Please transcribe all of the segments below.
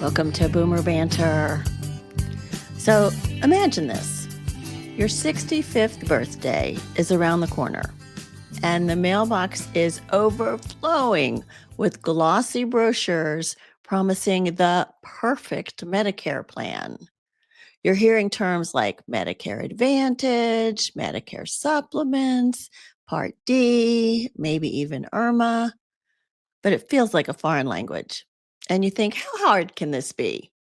Welcome to Boomer Banter. So imagine this. Your 65th birthday is around the corner, and the mailbox is overflowing with glossy brochures promising the perfect Medicare plan. You're hearing terms like Medicare Advantage, Medicare Supplements, Part D, maybe even IRMAA, but it feels like a foreign language. And you think, how hard can this be?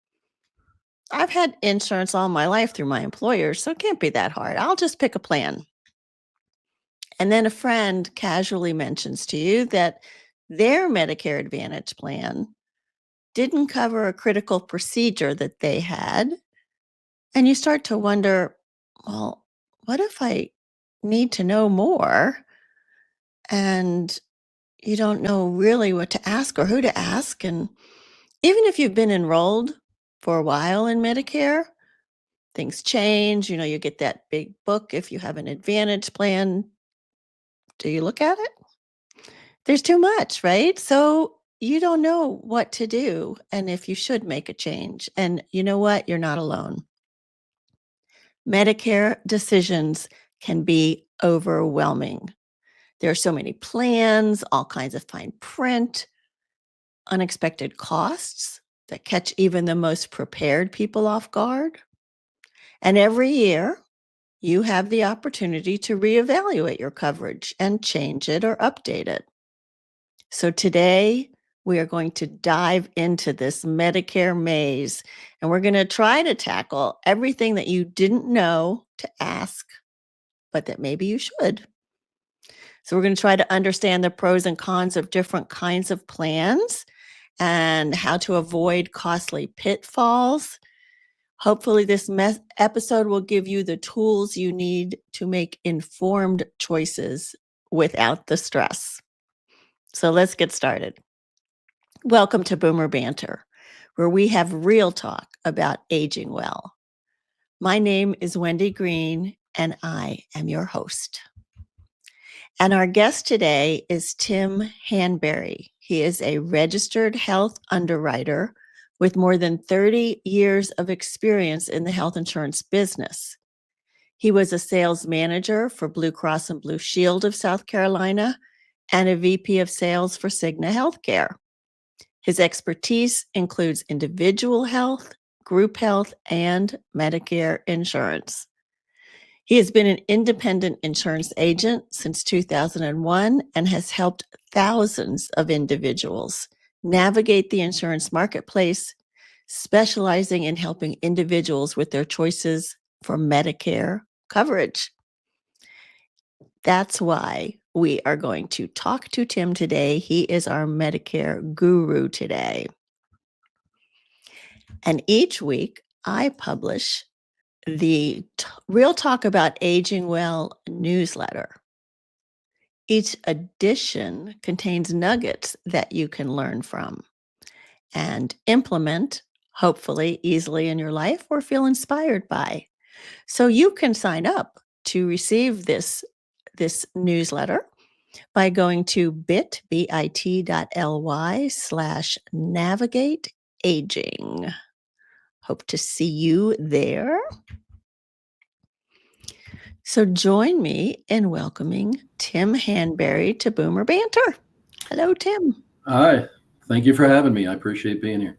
I've had insurance all my life through my employer, so it can't be that hard. I'll just pick a plan. And then a friend casually mentions to you that their Medicare Advantage plan didn't cover a critical procedure that they had. And you start to wonder, well, what if I need to know more? And you don't know really what to ask or who to ask. And even if you've been enrolled for a while in Medicare, things change. You get that big book if you have an Advantage plan. Do you look at it? There's too much, right? So you don't know what to do and if you should make a change. And you know what? You're not alone. Medicare decisions can be overwhelming. There are so many plans, all kinds of fine print, unexpected costs that catch even the most prepared people off guard. And every year, you have the opportunity to reevaluate your coverage and change it or update it. So today, we are going to dive into this Medicare maze, and we're going to try to tackle everything that you didn't know to ask, but that maybe you should. So we're going to try to understand the pros and cons of different kinds of plans and how to avoid costly pitfalls. Hopefully, this episode will give you the tools you need to make informed choices without the stress. So let's get started. Welcome to Boomer Banter, where we have real talk about aging well. My name is Wendy Green, and I am your host. And our guest today is Tim Hanbury. He is a registered health underwriter with more than 30 years of experience in the health insurance business. He was a sales manager for Blue Cross and Blue Shield of South Carolina and a VP of sales for Cigna Healthcare. His expertise includes individual health, group health, and Medicare insurance. He has been an independent insurance agent since 2001 and has helped thousands of individuals navigate the insurance marketplace, specializing in helping individuals with their choices for Medicare coverage. That's why we are going to talk to Tim today. He is our Medicare guru today. And each week, I publish the Real Talk About Aging Well newsletter. Each edition contains nuggets that you can learn from and implement, hopefully easily in your life or feel inspired by. So you can sign up to receive this newsletter by going to bit.ly/navigate aging. Hope to see you there. So join me in welcoming Tim Hanbury to Boomer Banter. Hello, Tim. Hi. Thank you for having me. I appreciate being here.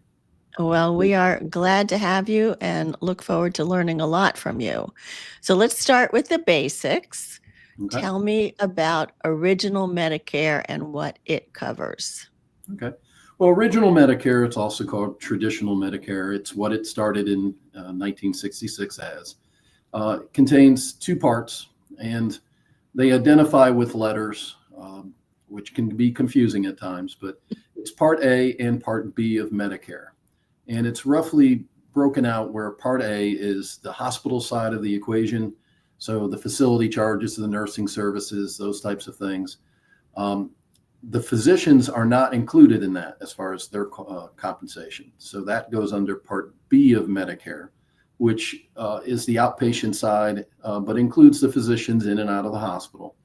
Well, we are glad to have you and look forward to learning a lot from you. So let's start with the basics. Okay. Tell me about Original Medicare and what it covers. Okay. Well, Original Medicare, it's also called Traditional Medicare. It's what it started in 1966 as. Contains two parts, and they identify with letters, which can be confusing at times, but it's Part A and Part B of Medicare. And it's roughly broken out where Part A is the hospital side of the equation. So the facility charges, the nursing services, those types of things. The physicians are not included in that as far as their compensation. So that goes under Part B of Medicare, which is the outpatient side, but includes the physicians in and out of the hospital.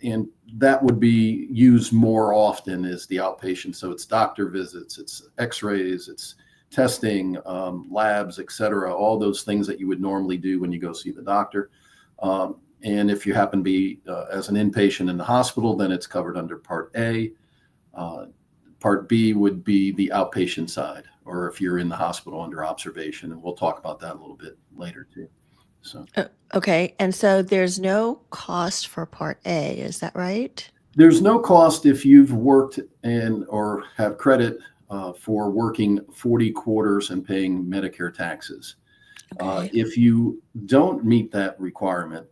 And that would be used more often as the outpatient. So it's doctor visits, it's x-rays, it's testing, labs, etc., all those things that you would normally do when you go see the doctor. And if you happen to be as an inpatient in the hospital, then it's covered under Part A. Part B would be the outpatient side, or if you're in the hospital under observation, and we'll talk about that a little bit later too. So Okay. And so there's no cost for Part A, is that right? there's no cost if you've worked and or have credit for working 40 quarters and paying Medicare taxes. Okay. If you don't meet that requirement,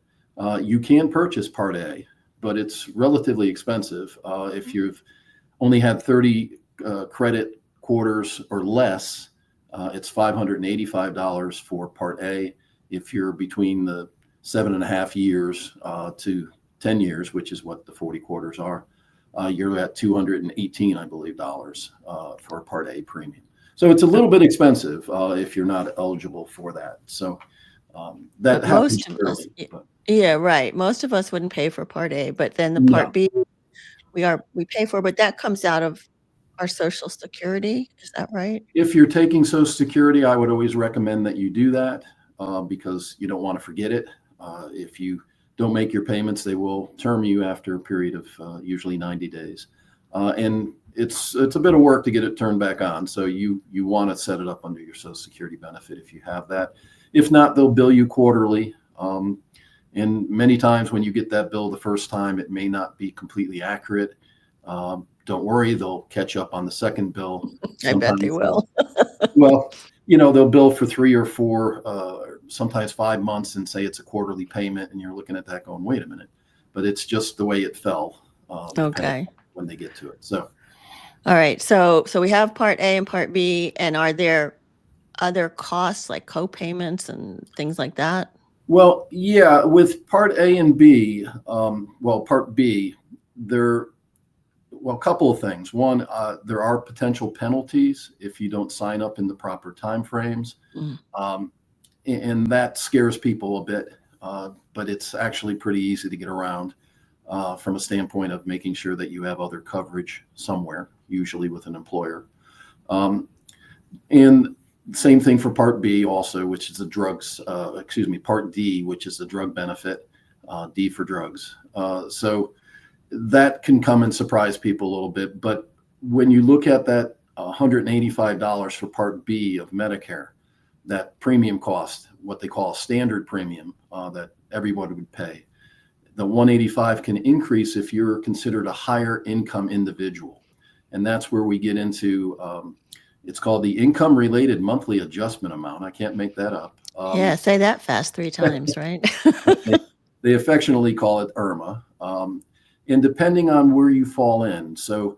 you can purchase Part A, but it's relatively expensive. If you've only had 30 credit quarters or less, it's $585 for Part A. If you're between the 7.5 years to 10 years, which is what the 40 quarters are, you're at $218, I believe, for Part A premium. So it's a little bit expensive if you're not eligible for that. So that happens Most of us, early. But yeah, right. Most of us wouldn't pay for Part A, but then the no. Part B we pay for, but that comes out of our Social Security. Is that right? If you're taking Social Security, I would always recommend that you do that because you don't want to forget it. If you don't make your payments, they will term you after a period of usually 90 days. And it's a bit of work to get it turned back on. So you want to set it up under your Social Security benefit if you have that. If not, they'll bill you quarterly. And many times when you get that bill the first time, it may not be completely accurate. Don't worry, they'll catch up on the second bill. I bet they will. Well, they'll bill for 3 or 4, sometimes 5 months and say it's a quarterly payment. And you're looking at that going, wait a minute, but it's just the way it fell. Okay. When they get to it. So, all right. So we have Part A and Part B, and are there other costs like co-payments and things like that? well, yeah, with Part A and B, Part B, a couple of things. One, there are potential penalties if you don't sign up in the proper timeframes. And that scares people a bit, but it's actually pretty easy to get around from a standpoint of making sure that you have other coverage somewhere, usually with an employer. And same thing for Part B also, which is the drugs, Part D, which is the drug benefit, D for drugs. So that can come and surprise people a little bit. But when you look at that $185 for Part B of Medicare, that premium cost, what they call a standard premium that everyone would pay, the 185 can increase if you're considered a higher income individual. And that's where we get into, it's called the income related monthly adjustment amount. I can't make that up. Yeah, say that fast 3 times, right? They affectionately call it IRMAA. And depending on where you fall in. So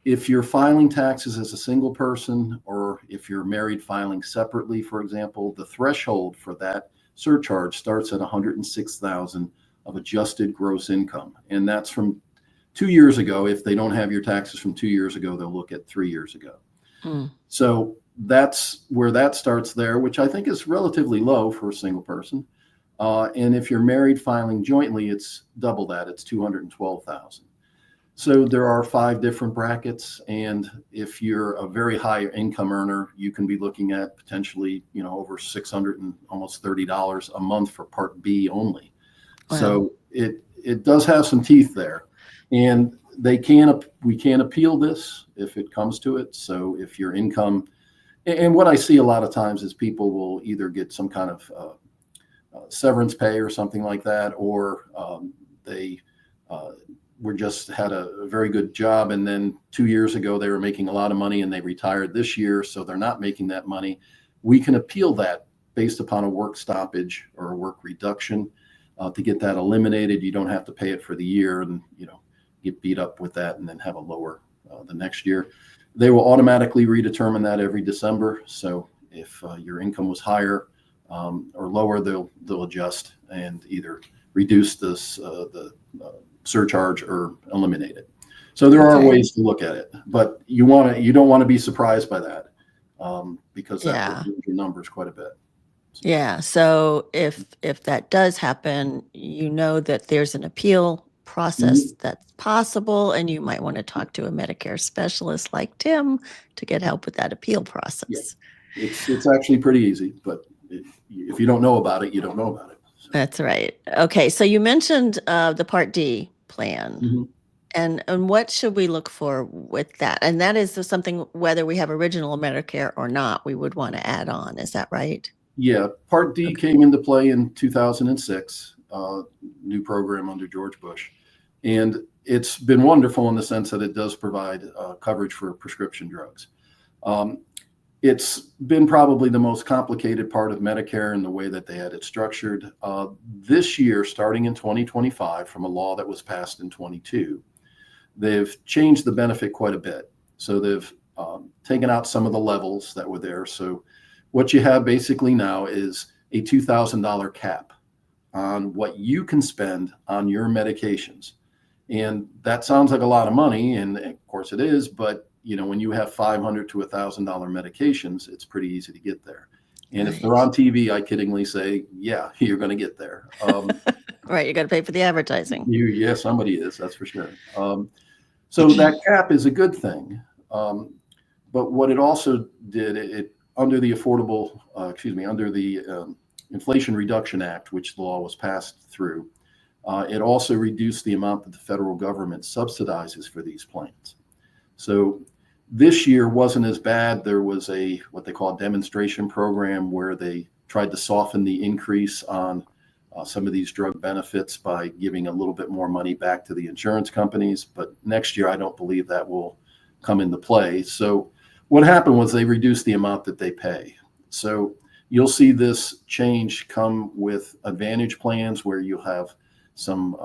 if you're filing taxes as a single person, or if you're married filing separately, for example, the threshold for that surcharge starts at $106,000 of adjusted gross income. And that's from 2 years ago. If they don't have your taxes from 2 years ago, they'll look at 3 years ago. So that's where that starts there, which I think is relatively low for a single person. And if you're married filing jointly, it's double that. It's $212,000. So there are 5 different brackets. And if you're a very high income earner, you can be looking at potentially, over $600 and almost $30 a month for Part B only. Wow. So it does have some teeth there, and we can appeal this if it comes to it. So if your income, and what I see a lot of times is people will either get some kind of severance pay or something like that, or they had a very good job, and then 2 years ago they were making a lot of money and they retired this year, so they're not making that money. We can appeal that based upon a work stoppage or a work reduction to get that eliminated. You don't have to pay it for the year and get beat up with that and then have a lower the next year. They will automatically redetermine that every December. So if your income was higher or lower, they'll adjust and either reduce the surcharge or eliminate it. So there are ways to look at it, but you don't want to be surprised by that because that will move your numbers quite a bit. Yeah. So if that does happen, that there's an appeal process that's possible, and you might want to talk to a Medicare specialist like Tim to get help with that appeal process. It's actually pretty easy, but if you don't know about it, you don't know about it. So, That's right. Okay, so you mentioned the Part D plan. mhm. And what should we look for with that? And that is something, whether we have original Medicare or not, we would want to add on. Is that right? Yeah, Part D Okay. came into play in 2006, new program under George Bush. And it's been wonderful in the sense that it does provide coverage for prescription drugs. Um, it's been probably the most complicated part of Medicare in the way that they had it structured. This year, starting in 2025, from a law that was passed in 22, they've changed the benefit quite a bit. So they've taken out some of the levels that were there. So what you have basically now is a $2,000 cap on what you can spend on your medications. And that sounds like a lot of money, and of course it is, but when you have $500 to $1,000 medications, it's pretty easy to get there. And if they're Right. on TV, I kiddingly say, yeah, you're going to get there. Right. You got to pay for the advertising. Yeah, somebody is, that's for sure. So that cap is a good thing. But what it also did, it under the under the Inflation Reduction Act, which the law was passed through, it also reduced the amount that the federal government subsidizes for these plans. So this year wasn't as bad. There was what they call a demonstration program where they tried to soften the increase on some of these drug benefits by giving a little bit more money back to the insurance companies. But next year, I don't believe that will come into play. So what happened was they reduced the amount that they pay. So you'll see this change come with Advantage plans where you'll have some,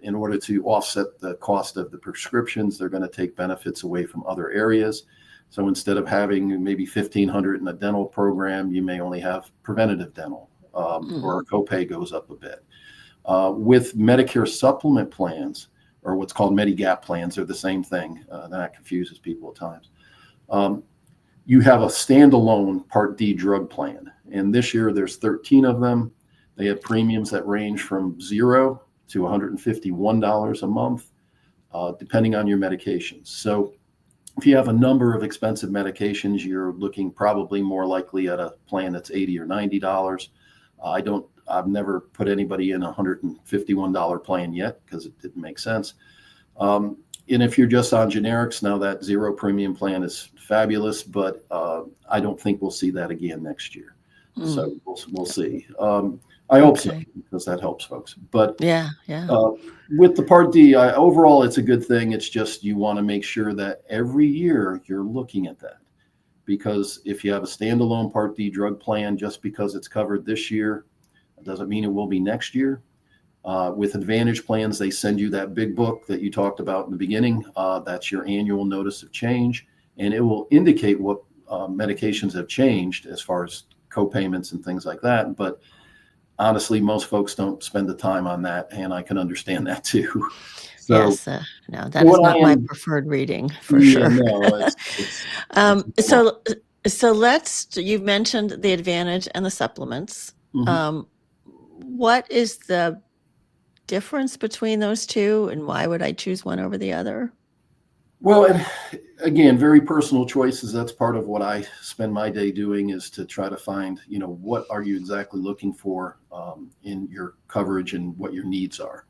in order to offset the cost of the prescriptions, they're going to take benefits away from other areas. So instead of having maybe $1,500 in a dental program, you may only have preventative dental, or a copay goes up a bit. With Medicare supplement plans, or what's called Medigap plans, they're the same thing. That confuses people at times. You have a standalone Part D drug plan. And this year there's 13 of them. They have premiums that range from $0 to $151 a month, depending on your medications. So if you have a number of expensive medications, you're looking probably more likely at a plan that's $80 or $90. I've never put anybody in a $151 plan yet because it didn't make sense. And if you're just on generics, now that zero premium plan is fabulous, but I don't think we'll see that again next year. So we'll see. I hope so, because that helps folks. But yeah. with the Part D, overall, it's a good thing. It's just you want to make sure that every year you're looking at that. Because if you have a standalone Part D drug plan, just because it's covered this year, it doesn't mean it will be next year. With Advantage plans, they send you that big book that you talked about in the beginning. That's your annual notice of change, and it will indicate what medications have changed as far as co-payments and things like that. But honestly, most folks don't spend the time on that, and I can understand that too. So Yes. No, that is not my preferred reading for yeah, sure. no, You've mentioned the Advantage and the supplements. Mhm. What is the difference between those two, and why would I choose one over the other? Well, and again, very personal choices. That's part of what I spend my day doing, is to try to find, what are you exactly looking for in your coverage and what your needs are.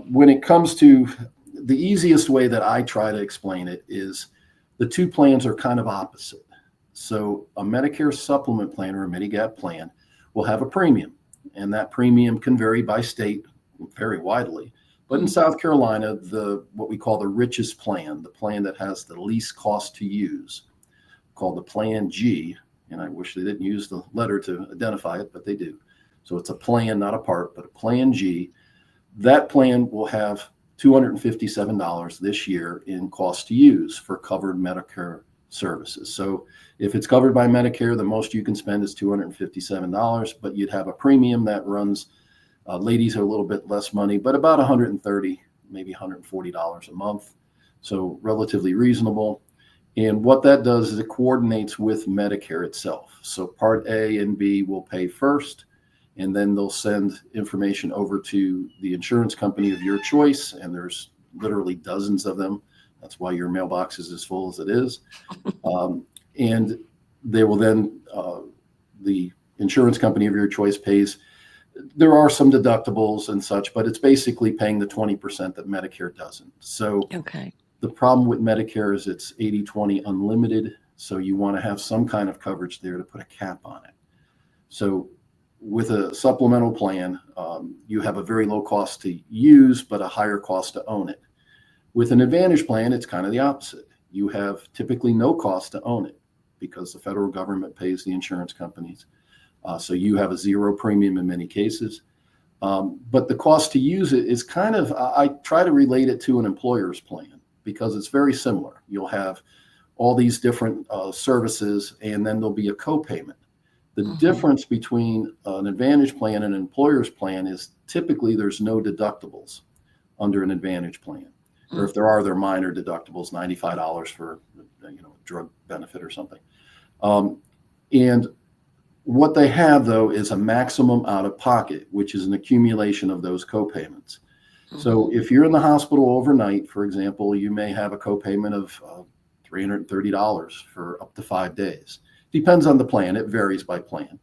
When it comes to the easiest way that I try to explain it is the two plans are kind of opposite. So a Medicare supplement plan or a Medigap plan will have a premium, and that premium can vary by state very widely. But in South Carolina, what we call the richest plan, the plan that has the least cost to use, called the Plan G, and I wish they didn't use the letter to identify it, but they do. So it's a plan, not a part, but a Plan G. That plan will have $257 this year in cost to use for covered Medicare services. So if it's covered by Medicare, the most you can spend is $257, but you'd have a premium that runs, ladies are a little bit less money, but about $130, maybe $140 a month. So relatively reasonable. And what that does is it coordinates with Medicare itself. So Part A and B will pay first, and then they'll send information over to the insurance company of your choice. And there's literally dozens of them. That's why your mailbox is as full as it is. And they will then, the insurance company of your choice pays. There are some deductibles and such, but it's basically paying the 20% that Medicare doesn't. So Okay. the problem with Medicare is it's 80/20 unlimited. So you want to have some kind of coverage there to put a cap on it. So with a supplemental plan, you have a very low cost to use, but a higher cost to own it. With an Advantage plan, it's kind of the opposite. You have typically no cost to own it because the federal government pays the insurance companies. So you have a zero premium in many cases. But the cost to use it is kind of, I try to relate it to an employer's plan because it's very similar. You'll have all these different services, and then there'll be a copayment. The difference between an Advantage plan and an employer's plan is typically there's no deductibles under an Advantage plan. Or if there are, they're minor deductibles, $95 for a drug benefit or something. And what they have, though, is a maximum out of pocket, which is an accumulation of those copayments. So if you're in the hospital overnight, for example, you may have a copayment of $330 for up to 5 days. Depends on the plan. It varies by plan.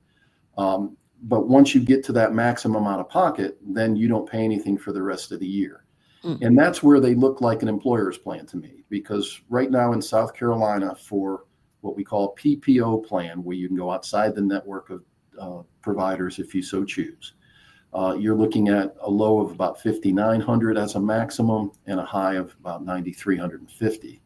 But once you get to that maximum out of pocket, then you don't pay anything for the rest of the year. And that's where they look like an employer's plan to me, because right now in South Carolina, for what we call a PPO plan, where you can go outside the network of providers if you so choose, you're looking at a low of about $5,900 as a maximum and a high of about $9,350.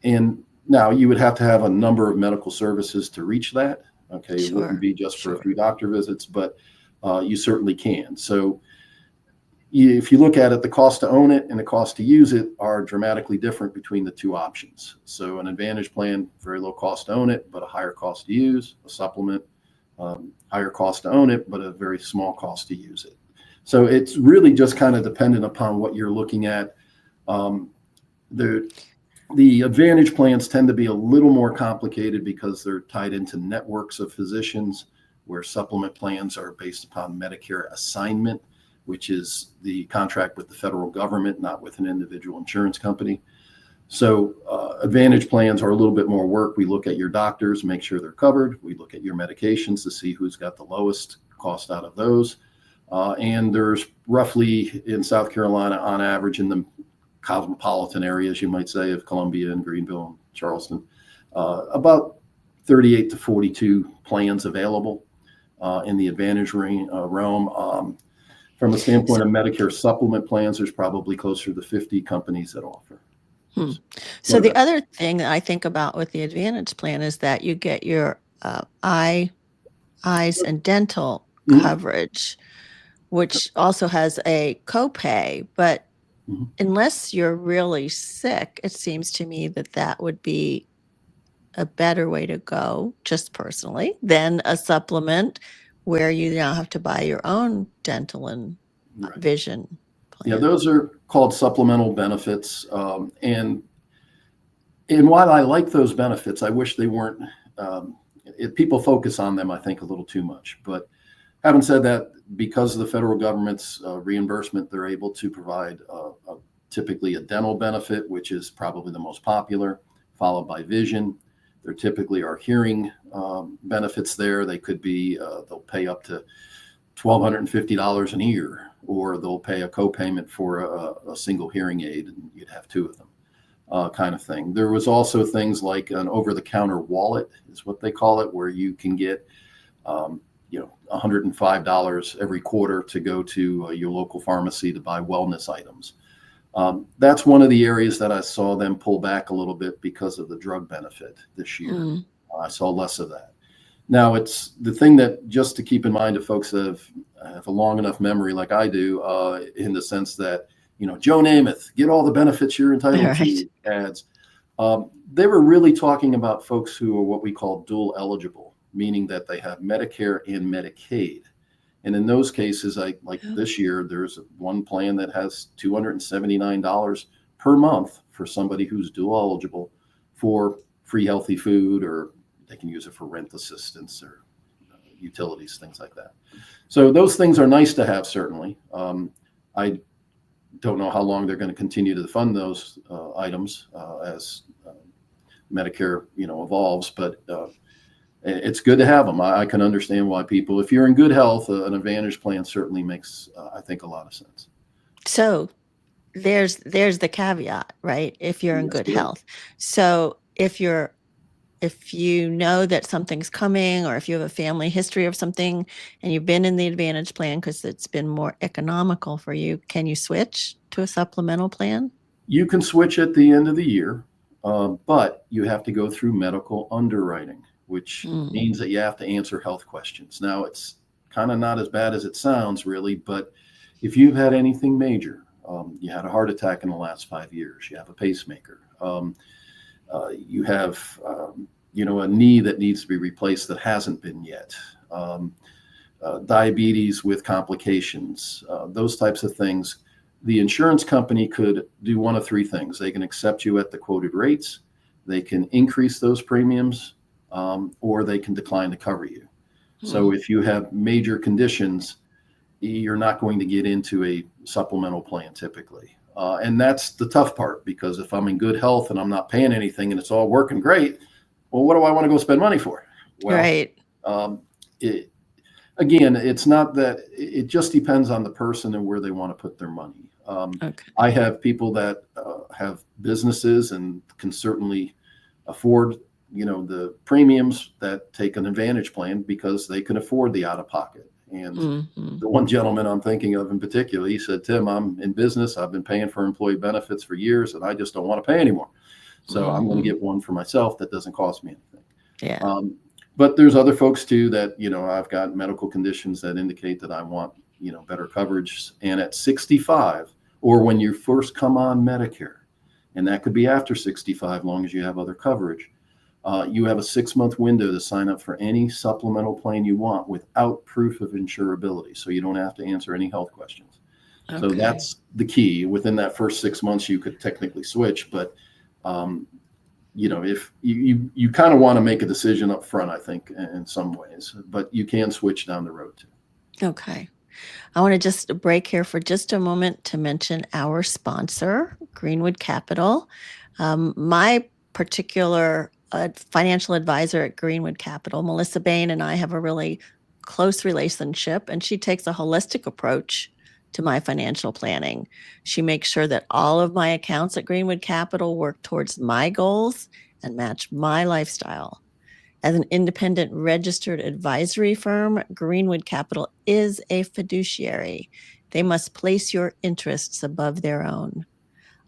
And now you would have to have a number of medical services to reach that. Okay, it wouldn't be just for a few doctor visits, but you certainly can. So if you look at it, the cost to own it and the cost to use it are dramatically different between the two options. So an Advantage plan, very low cost to own it, but a higher cost to use. A supplement, higher cost to own it, but a very small cost to use it. So it's really just kind of dependent upon what you're looking at. The Advantage plans tend to be a little more complicated because they're tied into networks of physicians, where supplement plans are based upon Medicare assignment, which is the contract with the federal government, not with an individual insurance company. So Advantage plans are a little bit more work. We look at your doctors, make sure they're covered. We look at your medications to see who's got the lowest cost out of those. And there's roughly in South Carolina, on average, in the cosmopolitan areas, you might say, of Columbia and Greenville and Charleston, about 38 to 42 plans available in the Advantage realm. From a standpoint of Medicare supplement plans, there's probably closer to 50 companies that offer. So the other thing that I think about with the Advantage plan is that you get your eyes and dental coverage, which also has a copay. But unless you're really sick, it seems to me that that would be a better way to go, just personally, than a supplement where you now have to buy your own dental and vision plan. Yeah, those are called supplemental benefits. And while I like those benefits, I wish they weren't, people focus on them, I think, a little too much. But having said that, because of the federal government's reimbursement, they're able to provide typically a dental benefit, which is probably the most popular, followed by vision. There typically are hearing benefits there. They could be, they'll pay up to $1,250 an ear, or they'll pay a copayment for a single hearing aid, and you'd have two of them, kind of thing. There was also things like an over-the-counter wallet, is what they call it, where you can get $105 every quarter to go to your local pharmacy to buy wellness items. That's one of the areas that I saw them pull back a little bit because of the drug benefit this year. I saw less of that. Now, it's the thing that just to keep in mind to folks that have a long enough memory like I do, in the sense that, Joe Namath, get all the benefits you're entitled to ads. They were really talking about folks who are what we call dual eligible, meaning that they have Medicare and Medicaid. And in those cases, like this year, there's one plan that has $279 per month for somebody who's dual eligible for free healthy food, or they can use it for rent assistance or utilities, things like that. So those things are nice to have, certainly. I don't know how long they're going to continue to fund those items as Medicare, evolves, but it's good to have them. I can understand why people, if you're in good health, an Advantage plan certainly makes, I think, a lot of sense. So there's the caveat, right? If you're in Yes, good there is. health. So if you know that something's coming, or if you have a family history of something and you've been in the Advantage plan because it's been more economical for you, can you switch to a supplemental plan? You can switch at the end of the year, but you have to go through medical underwriting, which Mm. means that you have to answer health questions. Now, it's kind of not as bad as it sounds, really, but if you've had anything major, you had a heart attack in the last 5 years, you have a pacemaker, you have, a knee that needs to be replaced that hasn't been yet, diabetes with complications, those types of things. The insurance company could do one of three things. They can accept you at the quoted rates, they can increase those premiums, or they can decline to cover you. So if you have major conditions, you're not going to get into a supplemental plan typically. And that's the tough part, because if I'm in good health and I'm not paying anything and it's all working great, well, what do I want to go spend money for? Well, Right. Again, it's not that, it just depends on the person and where they want to put their money. Okay. I have people that have businesses and can certainly afford, the premiums, that take an Advantage plan because they can afford the out of pocket. And Mhm. the one gentleman I'm thinking of in particular, he said, Tim, I'm in business. I've been paying for employee benefits for years and I just don't want to pay anymore. So I'm going to Mhm. get one for myself that doesn't cost me anything. Yeah. But there's other folks too that, I've got medical conditions that indicate that I want, better coverage. And at 65, or when you first come on Medicare, and that could be after 65, long as you have other coverage, you have a 6-month window to sign up for any supplemental plan you want without proof of insurability. So you don't have to answer any health questions. So Okay. that's the key. Within that first 6 months, you could technically switch, but if you kind of want to make a decision up front, I think, in some ways, but you can switch down the road too. Okay. I want to just break here for just a moment to mention our sponsor, Greenwood Capital. My particular financial advisor at Greenwood Capital, Melissa Bain, and I have a really close relationship, and she takes a holistic approach to my financial planning. She makes sure that all of my accounts at Greenwood Capital work towards my goals and match my lifestyle. As an independent registered advisory firm, Greenwood Capital is a fiduciary. They must place your interests above their own.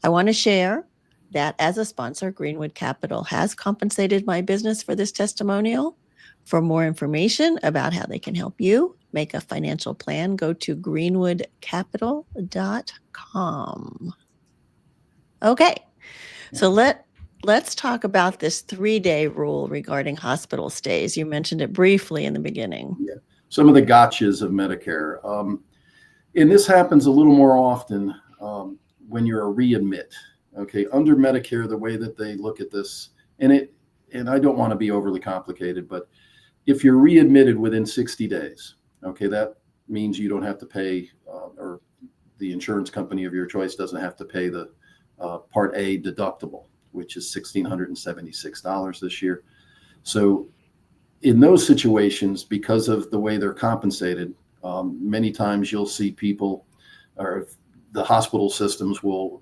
I want to share that as a sponsor, Greenwood Capital has compensated my business for this testimonial. For more information about how they can help you make a financial plan, go to greenwoodcapital.com. Okay, so let's talk about this 3-day rule regarding hospital stays. You mentioned it briefly in the beginning. Yeah. Some of the gotchas of Medicare. And this happens a little more often when you're a readmit. Okay, under Medicare, the way that they look at this, and I don't want to be overly complicated, but if you're readmitted within 60 days, okay, that means you don't have to pay, or the insurance company of your choice doesn't have to pay the Part A deductible, which is $1,676 this year. So in those situations, because of the way they're compensated, many times you'll see people, or the hospital systems will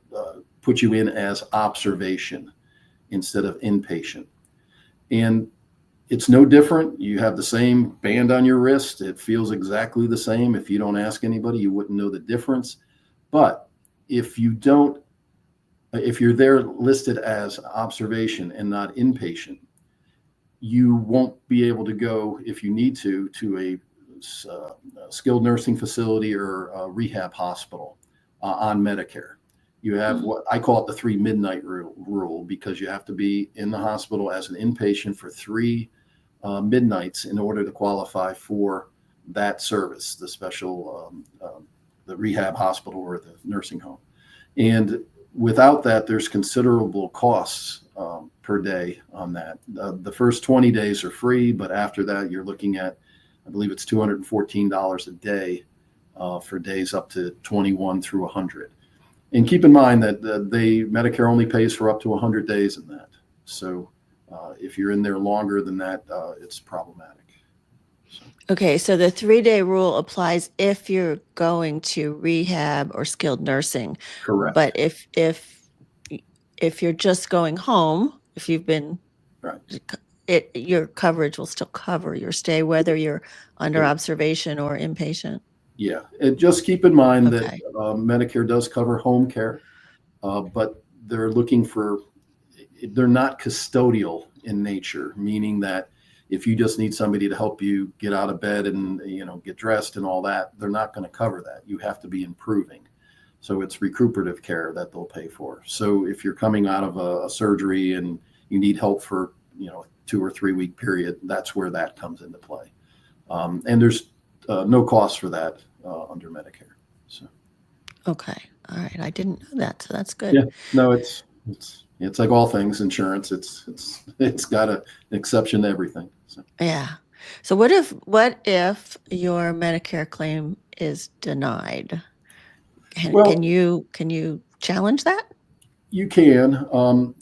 put you in as observation instead of inpatient. And it's no different. You have the same band on your wrist. It feels exactly the same. If you don't ask anybody, you wouldn't know the difference. But if you're there listed as observation and not inpatient, you won't be able to go, if you need to a skilled nursing facility or a rehab hospital on Medicare. You have what I call it the 3 midnight rule, because you have to be in the hospital as an inpatient for 3 midnights in order to qualify for that service, the special, the rehab hospital or the nursing home. And without that, there's considerable costs per day on that. The first 20 days are free, but after that, you're looking at, I believe it's $214 a day for days up to 21 through 100. And keep in mind that Medicare only pays for up to 100 days in that. So If you're in there longer than that, it's problematic. Okay, so the 3-day rule applies if you're going to rehab or skilled nursing. Correct. But if you're just going home, if you've been Right. your coverage will still cover your stay, whether you're under observation or inpatient. Yeah, and just keep in mind that Okay. Medicare does cover home care, but they're not custodial in nature, meaning that if you just need somebody to help you get out of bed and get dressed and all that, they're not going to cover that. You have to be improving. So it's recuperative care that they'll pay for. So if you're coming out of a surgery and you need help for 2 or 3 week period, that's where that comes into play. And there's no cost for that under Medicare. So. Okay. All right. I didn't know that, so that's good. Yeah. No, it's like all things insurance. It's got an exception to everything. So. Yeah. So what if your Medicare claim is denied? Can you challenge that? You can.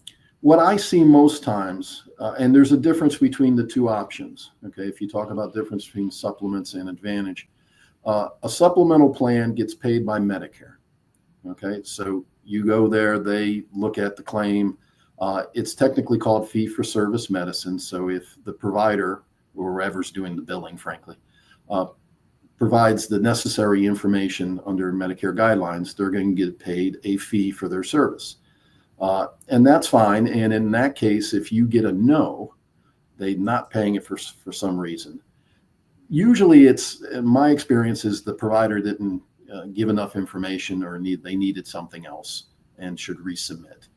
What I see most times, and there's a difference between the two options. Okay, if you talk about difference between supplements and Advantage, a supplemental plan gets paid by Medicare. Okay, so you go there, they look at the claim. It's technically called fee-for-service medicine. So if the provider or whoever's doing the billing, frankly, provides the necessary information under Medicare guidelines, they're going to get paid a fee for their service. And that's fine. And in that case, if you get a no, they're not paying it for some reason. Usually it's, in my experience, is the provider didn't give enough information or they needed something else and should resubmit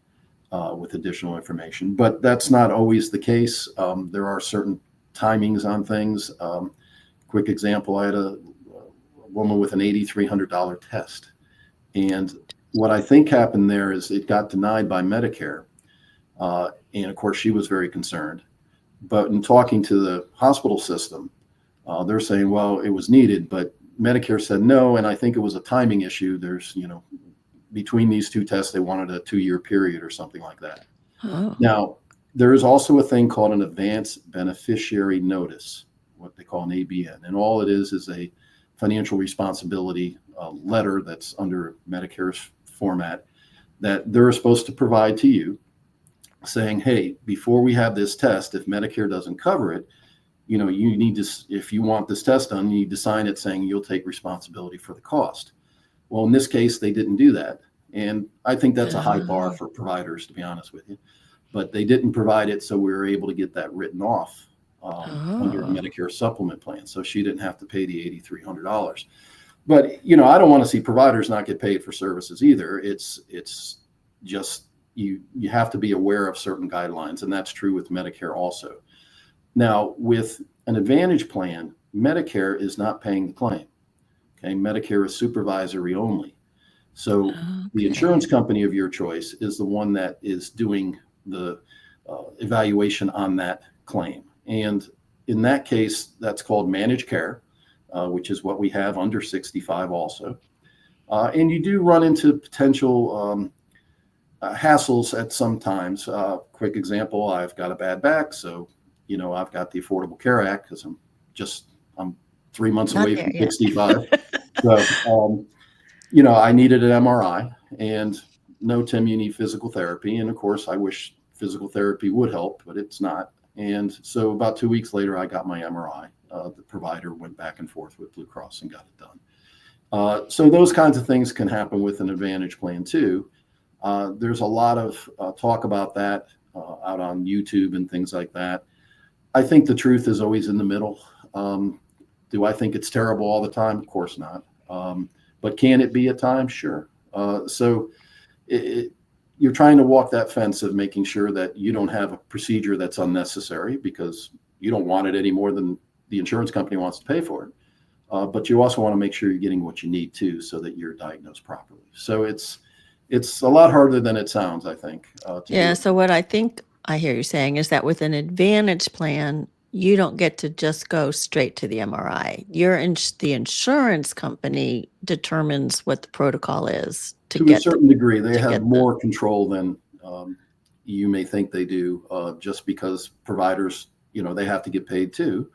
with additional information. But that's not always the case. There are certain timings on things. Quick example, I had a woman with an $8,300 test. And what I think happened there is it got denied by Medicare. And of course, she was very concerned. But in talking to the hospital system, they're saying, well, it was needed, but Medicare said no. And I think it was a timing issue. There's, between these two tests, they wanted a 2-year period or something like that. Oh. Now, there is also a thing called an advance beneficiary notice, what they call an ABN. And all it is a financial responsibility letter that's under Medicare's format that they're supposed to provide to you saying, hey, before we have this test, if Medicare doesn't cover it, you need to, if you want this test done, you need to sign it saying you'll take responsibility for the cost. Well, in this case, they didn't do that. And I think that's a high bar for providers, to be honest with you. But they didn't provide it, so we were able to get that written off under a Medicare supplement plan. So she didn't have to pay the $8,300. But, I don't want to see providers not get paid for services either. It's just you have to be aware of certain guidelines, and that's true with Medicare also. Now, with an Advantage plan, Medicare is not paying the claim. Okay, Medicare is supervisory only. So the insurance company of your choice is the one that is doing the evaluation on that claim. And in that case, that's called managed care, which is what we have under 65 also. And you do run into potential hassles at some times. Quick example, I've got a bad back. So, I've got the Affordable Care Act because I'm 3 months away from 65. So, I needed an MRI, and no, Tim, you need physical therapy. And of course, I wish physical therapy would help, but it's not. And so about 2 weeks later, I got my MRI. The provider went back and forth with Blue Cross and got it done. So those kinds of things can happen with an Advantage plan too. There's a lot of talk about that out on YouTube and things like that. I think the truth is always in the middle. Do I think it's terrible all the time? Of course not. But can it be at times? Sure. So you're trying to walk that fence of making sure that you don't have a procedure that's unnecessary because you don't want it any more than the insurance company wants to pay for it. But you also want to make sure you're getting what you need too, so that you're diagnosed properly. So it's a lot harder than it sounds, I think. Yeah. So what I think I hear you saying is that with an Advantage plan, you don't get to just go straight to the MRI. The insurance company determines what the protocol is to a certain degree. They have more control than you may think they do, just because providers, they have to get paid too.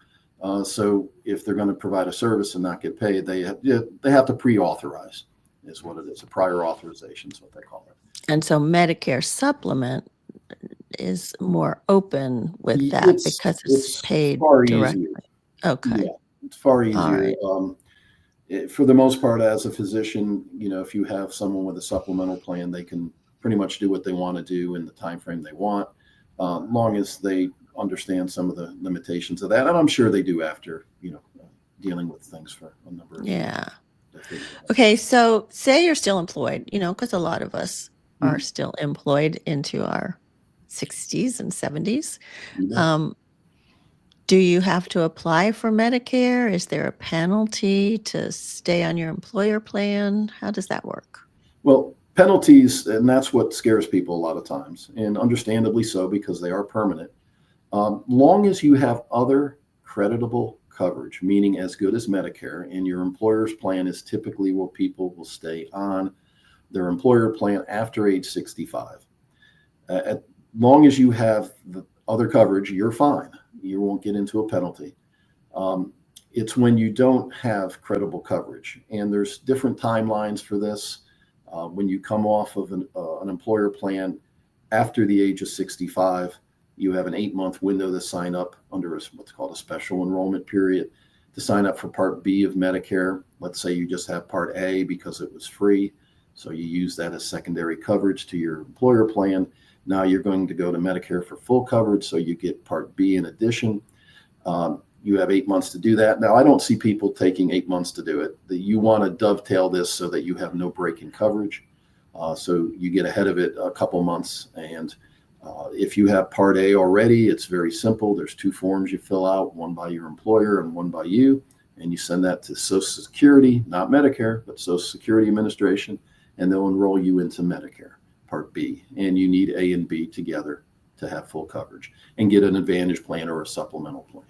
So if they're going to provide a service and not get paid, they have to pre-authorize, is what it is. A prior authorization is what they call it. And so Medicare supplement is more open with that because it's paid far directly. easier. Okay. Yeah, it's far All easier. right. For the most part, as a physician, if you have someone with a supplemental plan, they can pretty much do what they want to do in the time frame they want, long as they understand some of the limitations of that. And I'm sure they do after, dealing with things for a number of years. Yeah. Okay. So say you're still employed, because a lot of us are still employed into our 60s and 70s. Do you have to apply for Medicare? Is there a penalty to stay on your employer plan? How does that work? Well, penalties, and that's what scares people a lot of times, and understandably so, because they are permanent. Long as you have other creditable coverage, meaning as good as Medicare, and your employer's plan is typically where people will stay on their employer plan after age 65. As long as you have the other coverage, you're fine. You won't get into a penalty. It's when you don't have credible coverage, and there's different timelines for this. When you come off of an employer plan after the age of 65, you have an 8-month window to sign up under what's called a special enrollment period to sign up for Part B of Medicare. Let's say you just have Part A because it was free, so you use that as secondary coverage to your employer plan. Now you're going to go to Medicare for full coverage, so you get Part B in addition. You have 8 months to do that. Now, I don't see people taking 8 months to do it. You want to dovetail this so that you have no break in coverage. So you get ahead of it a couple months. And if you have Part A already, it's very simple. There's 2 forms you fill out, one by your employer and one by you. And you send that to Social Security, not Medicare, but Social Security Administration, and they'll enroll you into Medicare Part B. And you need A and B together to have full coverage and get an Advantage plan or a supplemental plan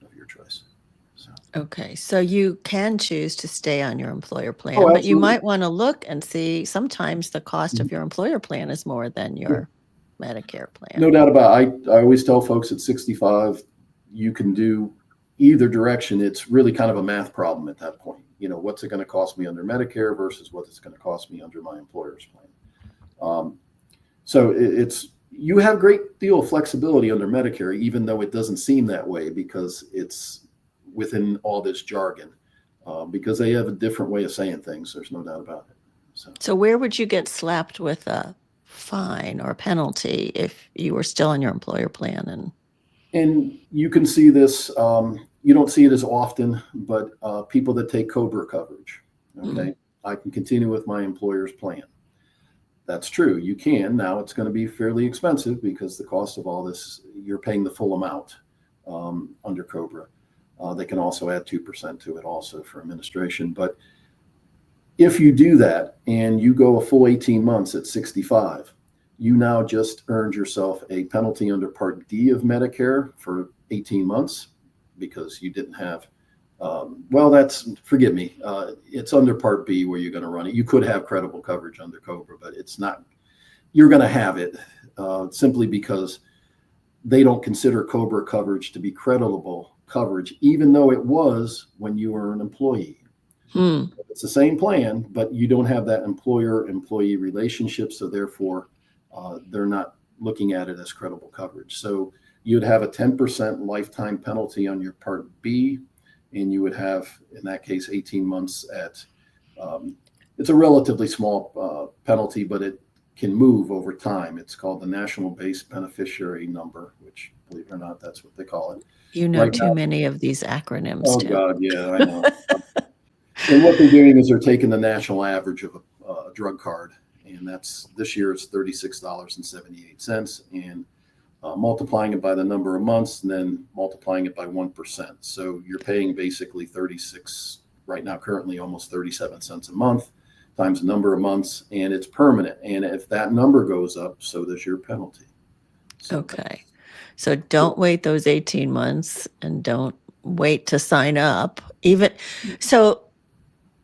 of your choice. Okay, so you can choose to stay on your employer plan, Oh, but you absolutely. might want to look and see sometimes the cost of your employer plan is more than your Medicare plan. No doubt about it. I always tell folks at 65, you can do either direction. It's really kind of a math problem at that point. What's it going to cost me under Medicare versus what it's going to cost me under my employer's plan. So you have a great deal of flexibility under Medicare, even though it doesn't seem that way because it's within all this jargon, because they have a different way of saying things. There's no doubt about it. So where would you get slapped with a fine or penalty if you were still on your employer plan? And you can see this, you don't see it as often, but people that take COBRA coverage, okay, I can continue with my employer's plan. That's true. You can. Now it's going to be fairly expensive because the cost of all this, you're paying the full amount under COBRA. They can also add 2% to it also for administration. But if you do that and you go a full 18 months at 65, you now just earned yourself a penalty under Part D of Medicare for 18 months because you didn't have, forgive me, it's under Part B where you're going to run it. You could have credible coverage under COBRA, but it's not, you're going to have it simply because they don't consider COBRA coverage to be creditable coverage, even though it was when you were an employee. It's the same plan, but you don't have that employer-employee relationship, so therefore they're not looking at it as credible coverage. So you'd have a 10% lifetime penalty on your Part B, and you would have, in that case, 18 months at, it's a relatively small penalty, but it can move over time. It's called the National Base Beneficiary Number, which, believe it or not, that's what they call it. You know too many of these acronyms. Oh, God, yeah, I know. And what they're doing is they're taking the national average of a drug card, and this year it's $36.78, and multiplying it by the number of months, and then multiplying it by 1%. So you're paying basically 36 right now, currently almost 37 cents a month times the number of months, and it's permanent. And if that number goes up, so does your penalty. Okay. So don't wait those 18 months and don't wait to sign up. So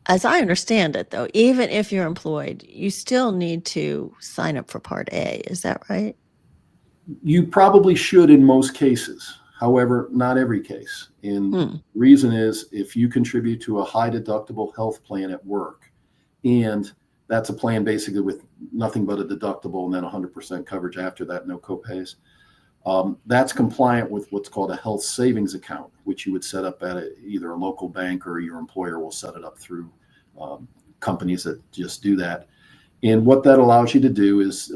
as I understand it, though, even if you're employed, you still need to sign up for Part A. Is that right? You probably should in most cases. However, not every case. And the reason is if you contribute to a high deductible health plan at work, and that's a plan basically with nothing but a deductible and then 100% coverage after that, no copays. That's compliant with what's called a health savings account, which you would set up at either a local bank or your employer will set it up through companies that just do that. And what that allows you to do is,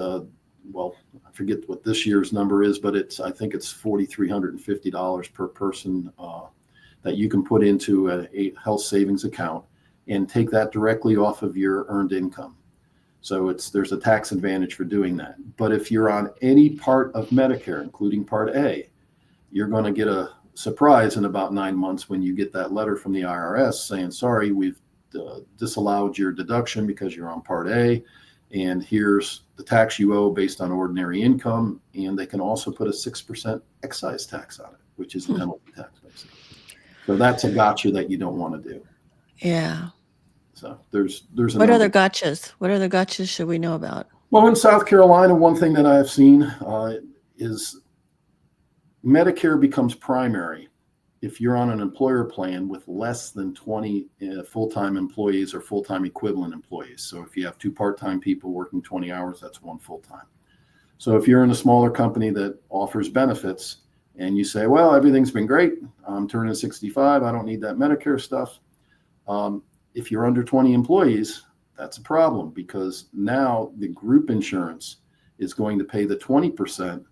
well, I forget what this year's number is, but I think it's $4,350 per person that you can put into a health savings account and take that directly off of your earned income. So there's a tax advantage for doing that. But if you're on any part of Medicare, including Part A, you're going to get a surprise in about 9 months when you get that letter from the IRS saying, sorry, we've disallowed your deduction because you're on Part A, and here's the tax you owe based on ordinary income. And they can also put a 6% excise tax on it, which is a penalty tax, basically. So that's a gotcha that you don't want to do. Yeah. So there's what other gotchas? What other gotchas should we know about? Well, in South Carolina, one thing that I have seen is Medicare becomes primary if you're on an employer plan with less than 20 full-time employees or full-time equivalent employees. So if you have 2 part-time people working 20 hours, that's 1 full-time. So if you're in a smaller company that offers benefits and you say, well, everything's been great, I'm turning 65, I don't need that Medicare stuff. If you're under 20 employees, that's a problem because now the group insurance is going to pay the 20%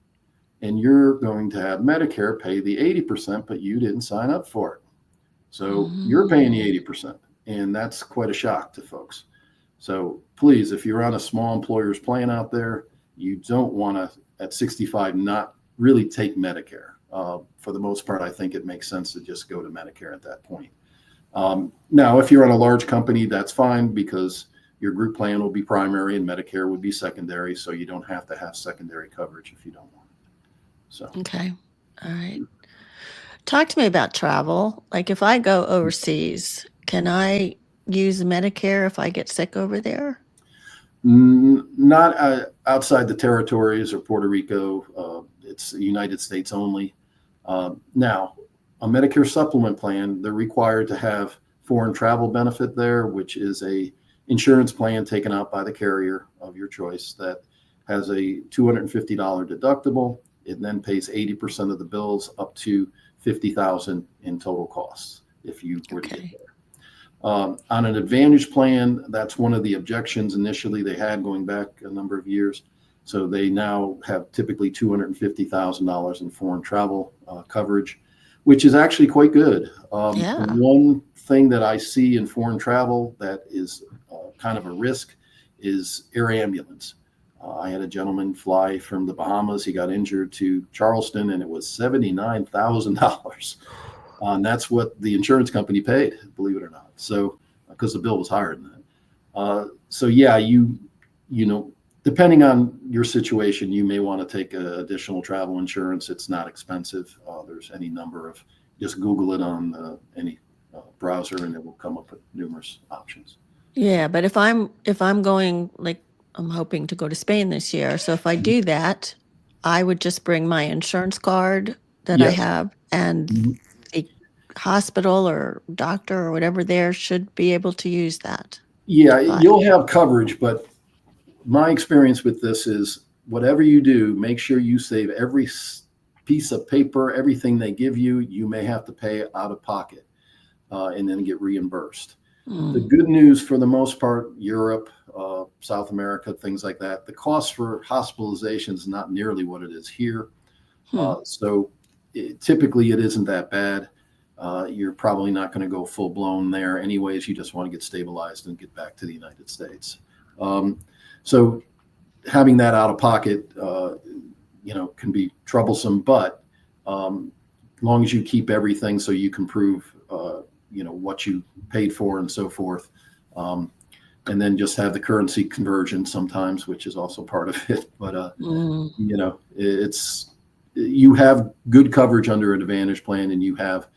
and you're going to have Medicare pay the 80%, but you didn't sign up for it. So you're paying the 80%, and that's quite a shock to folks. So please, if you're on a small employer's plan out there, you don't want to, at 65, not really take Medicare. For the most part, I think it makes sense to just go to Medicare at that point. Now, if you're on a large company, that's fine because your group plan will be primary and Medicare would be secondary. So you don't have to have secondary coverage if you don't want it. So, okay. All right. Talk to me about travel. Like if I go overseas, can I use Medicare if I get sick over there? Not outside the territories or Puerto Rico. It's the United States only. Now, a Medicare supplement plan, they're required to have foreign travel benefit there, which is a insurance plan taken out by the carrier of your choice that has a $250 deductible. It then pays 80% of the bills up to $50,000 in total costs if you were to get there. On an Advantage plan, that's one of the objections initially they had going back a number of years. So they now have typically $250,000 in foreign travel coverage, which is actually quite good. One thing that I see in foreign travel that is kind of a risk is air ambulance. I had a gentleman fly from the Bahamas. He got injured to Charleston, and it was $79,000. And that's what the insurance company paid, believe it or not. So, because the bill was higher than that. So yeah, you know, depending on your situation, you may want to take additional travel insurance. It's not expensive. There's any number of, just Google it on any browser, and it will come up with numerous options. Yeah, but if I'm going, like I'm hoping to go to Spain this year, so if I do that, I would just bring my insurance card that I have, and the hospital or doctor or whatever there should be able to use that. Yeah, you'll have coverage, but my experience with this is whatever you do, make sure you save every piece of paper, everything they give you, you may have to pay out of pocket and then get reimbursed. The good news for the most part, Europe, South America, things like that, the cost for hospitalization is not nearly what it is here. So typically it isn't that bad. You're probably not going to go full blown there anyways. You just want to get stabilized and get back to the United States. So having that out of pocket, can be troublesome, but as long as you keep everything so you can prove, what you paid for and so forth. And then just have the currency conversion sometimes, which is also part of it. But, you have good coverage under an Advantage plan, and you have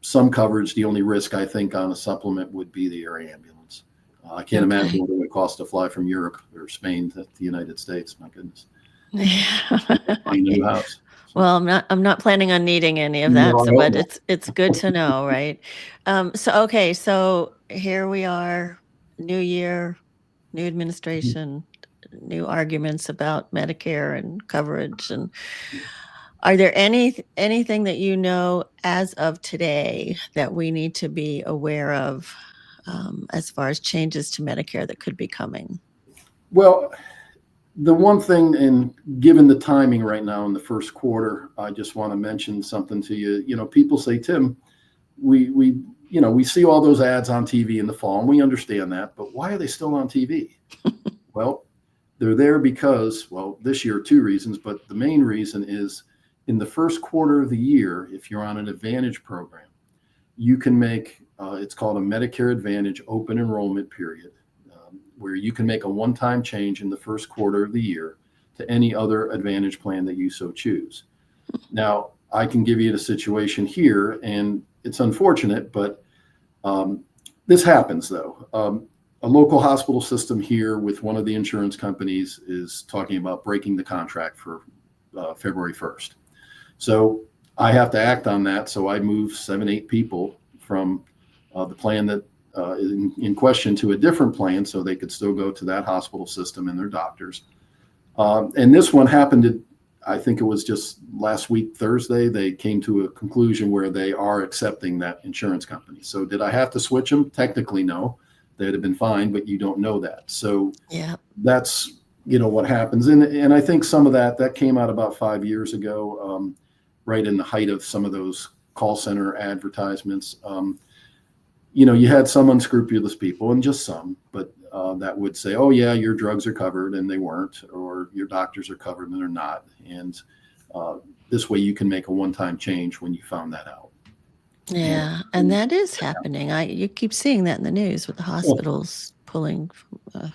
some coverage. The only risk I think on a supplement would be the air ambulance. I can't imagine what it would cost to fly from Europe or Spain to the United States. My goodness. Find a new house. So, Well, I'm not planning on needing any of that, no, I so hope but not. it's good to know, right? Okay, so here we are, new year, new administration, new arguments about Medicare and coverage. And are there anything that you know as of today that we need to be aware of, as far as changes to Medicare that could be coming? Well, the one thing, and given the timing right now in the first quarter, I just want to mention something to you. You know, people say, Tim, we we see all those ads on TV in the fall, and we understand that, but why are they still on TV? Well, they're there because, well, this year, two reasons, but the main reason is in the first quarter of the year, if you're on an Advantage program, you can make it's called a Medicare Advantage open enrollment period, where you can make a one-time change in the first quarter of the year to any other Advantage plan that you so choose. Now, I can give you the situation here, and it's unfortunate, but this happens though. A local hospital system here with one of the insurance companies is talking about breaking the contract for February 1st. So I have to act on that. So I move 7, 8 people from the plan that is in question to a different plan so they could still go to that hospital system and their doctors. And this one happened to, I think it was just last week, Thursday, they came to a conclusion where they are accepting that insurance company. So did I have to switch them? Technically, no. They'd have been fine, but you don't know that. So Yeah. that's, what happens. And I think some of that came out about 5 years ago, right in the height of some of those call center advertisements. You had some unscrupulous people, and just some, but that would say, oh yeah, your drugs are covered, and they weren't, or your doctors are covered and they're not. And this way you can make a one-time change when you found that out. Yeah, and that is happening. You keep seeing that in the news with the hospitals pulling.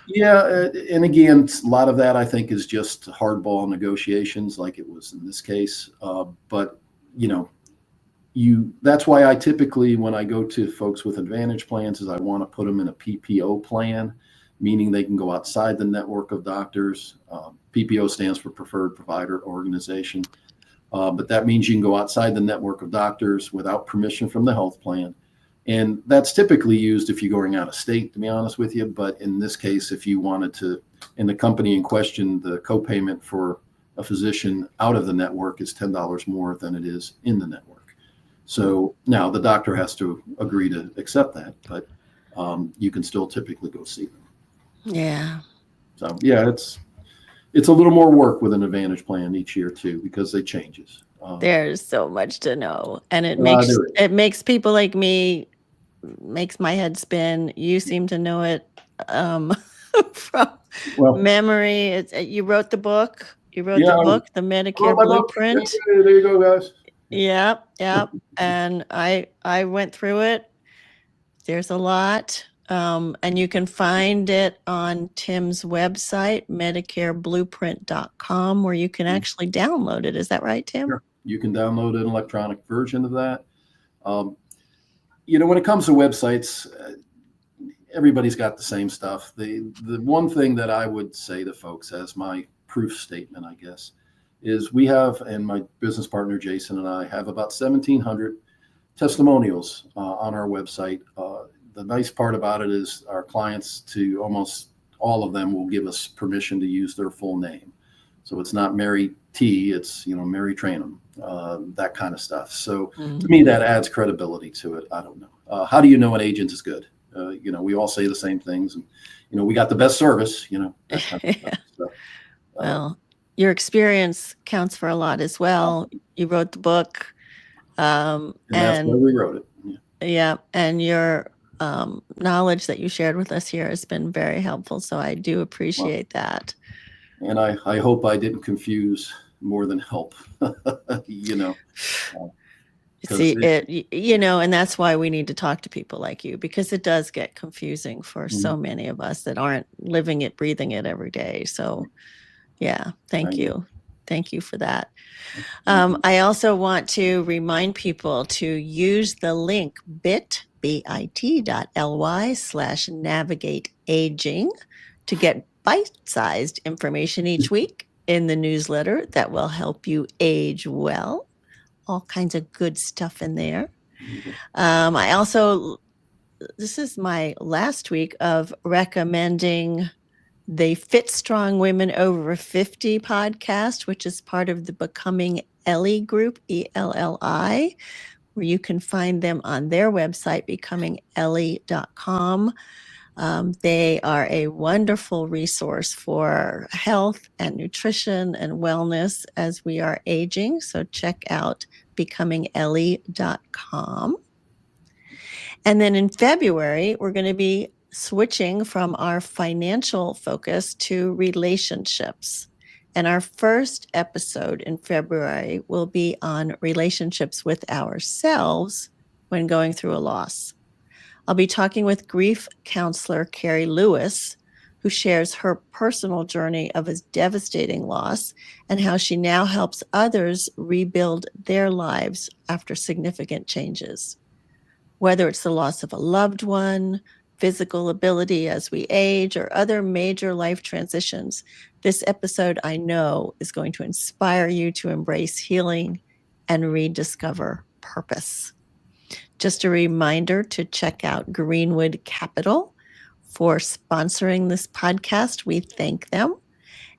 Yeah, and again, a lot of that I think is just hardball negotiations, like it was in this case. But that's why I typically, when I go to folks with Advantage plans, is I want to put them in a PPO plan, meaning they can go outside the network of doctors. PPO stands for Preferred Provider Organization. But that means you can go outside the network of doctors without permission from the health plan. And that's typically used if you're going out of state, to be honest with you. But in this case, if you wanted to, in the company in question, the copayment for a physician out of the network is $10 more than it is in the network. So now the doctor has to agree to accept that, but you can still typically go see them. Yeah. So yeah, it's a little more work with an Advantage plan each year too, because they changes. There's so much to know, and it There makes people like me, makes my head spin. You seem to know it from Well, memory. You wrote the book. You wrote yeah, the book, The I Medicare wrote my book. Blueprint. Yeah, there you go, guys. Yep, yep. And I went through it. There's a lot. And you can find it on Tim's website, medicareblueprint.com, where you can actually download it. Is that right, Tim? Sure. You can download an electronic version of that. When it comes to websites, everybody's got the same stuff. The one thing that I would say to folks as my proof statement, I guess, is we have, and my business partner Jason and I have about 1,700 testimonials on our website. The nice part about it is our clients, to almost all of them, will give us permission to use their full name. So it's not Mary T, it's Mary Trainum, that kind of stuff. So to me, that adds credibility to it. I don't know. How do you know an agent is good? We all say the same things, and we got the best service. That kind of stuff. So, well, your experience counts for a lot as well. You wrote the book, and that's why we wrote it. Yeah, and your knowledge that you shared with us here has been very helpful. So I do appreciate that. And I hope I didn't confuse more than help. See it, and that's why we need to talk to people like you, because it does get confusing for so many of us that aren't living it, breathing it every day. So yeah, thank you. Thank you for that. I also want to remind people to use the link bit.ly/navigate aging to get bite-sized information each week in the newsletter that will help you age well. All kinds of good stuff in there. I also, this is my last week of recommending the Fit Strong Women Over 50 podcast, which is part of the Becoming Ellie group, ELLI, where you can find them on their website, becomingellie.com. They are a wonderful resource for health and nutrition and wellness as we are aging. So check out becomingellie.com. And then in February, we're going to be switching from our financial focus to relationships. And our first episode in February will be on relationships with ourselves when going through a loss. I'll be talking with grief counselor Carrie Lewis, who shares her personal journey of a devastating loss and how she now helps others rebuild their lives after significant changes. Whether it's the loss of a loved one, physical ability as we age, or other major life transitions, this episode, I know, is going to inspire you to embrace healing and rediscover purpose. Just a reminder to check out Greenwood Capital for sponsoring this podcast. We thank them.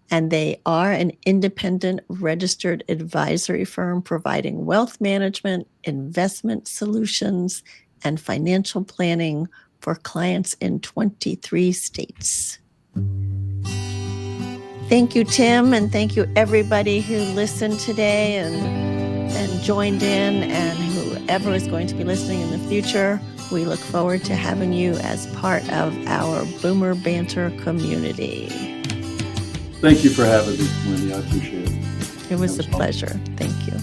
And they are an independent registered advisory firm providing wealth management, investment solutions, and financial planning for clients in 23 states. Thank you, Tim, and thank you everybody who listened today and joined in, and whoever is going to be listening in the future. We look forward to having you as part of our Boomer Banter community. Thank you for having me, Wendy. I appreciate it. It was a pleasure. Thank you.